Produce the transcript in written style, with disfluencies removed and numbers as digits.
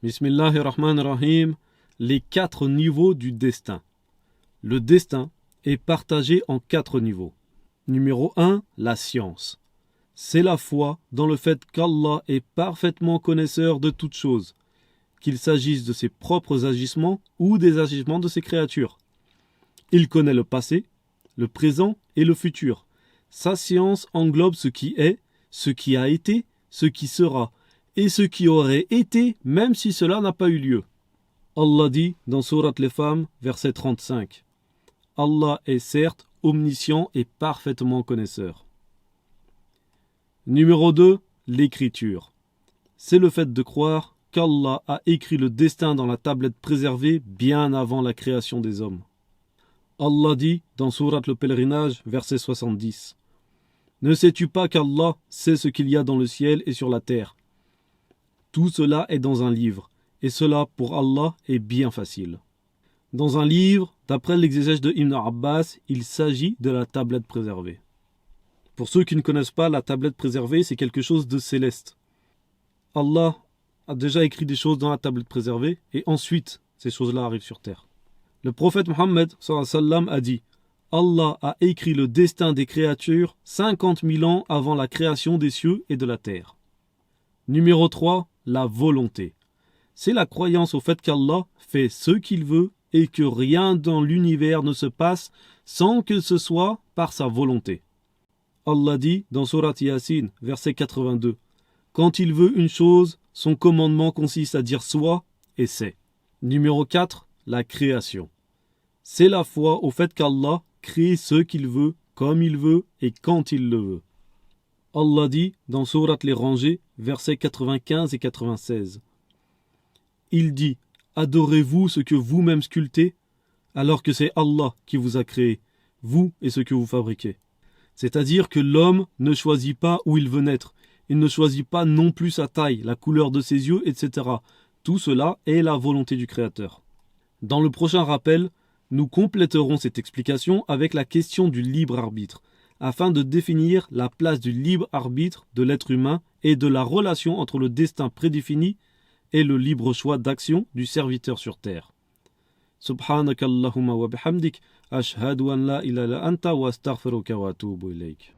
Bismillahirrahmanirrahim. Les 4 niveaux du destin. Le destin est partagé en 4 niveaux. Numéro 1, la science. C'est la foi dans le fait qu'Allah est parfaitement connaisseur de toutes choses, qu'il s'agisse de ses propres agissements ou des agissements de ses créatures. Il connaît le passé, le présent et le futur. Sa science englobe ce qui est, ce qui a été, ce qui sera, et ce qui aurait été même si cela n'a pas eu lieu. Allah dit dans Sourate les Femmes, verset 35. Allah est certes omniscient et parfaitement connaisseur. Numéro 2, l'écriture. C'est le fait de croire qu'Allah a écrit le destin dans la tablette préservée bien avant la création des hommes. Allah dit dans Sourate le Pèlerinage, verset 70. Ne sais-tu pas qu'Allah sait ce qu'il y a dans le ciel et sur la terre? Tout cela est dans un livre, et cela pour Allah est bien facile. Dans un livre, d'après l'exégèse de Ibn Abbas, il s'agit de la tablette préservée. Pour ceux qui ne connaissent pas, la tablette préservée, c'est quelque chose de céleste. Allah a déjà écrit des choses dans la tablette préservée, et ensuite, ces choses-là arrivent sur terre. Le prophète Mohammed sallallahu alayhi wa sallam a dit « Allah a écrit le destin des créatures 50 000 ans avant la création des cieux et de la terre. » Numéro 3, la volonté. C'est la croyance au fait qu'Allah fait ce qu'il veut et que rien dans l'univers ne se passe sans que ce soit par sa volonté. Allah dit dans Sourate Yasin, verset 82, « Quand il veut une chose, son commandement consiste à dire soit et c'est. » Numéro 4, la création. C'est la foi au fait qu'Allah crée ce qu'il veut, comme il veut et quand il le veut. Allah dit dans Sourate les Rangées, versets 95 et 96. Il dit « Adorez-vous ce que vous-même sculptez, alors que c'est Allah qui vous a créé, vous et ce que vous fabriquez. » C'est-à-dire que l'homme ne choisit pas où il veut naître, il ne choisit pas non plus sa taille, la couleur de ses yeux, etc. Tout cela est la volonté du Créateur. Dans le prochain rappel, nous compléterons cette explication avec la question du libre arbitre, afin de définir la place du libre arbitre de l'être humain et de la relation entre le destin prédéfini et le libre choix d'action du serviteur sur terre. Subhanakallahumma wa bihamdik, ashhadu an la ilaha illa anta wa astaghfiruka wa atubu ilayk.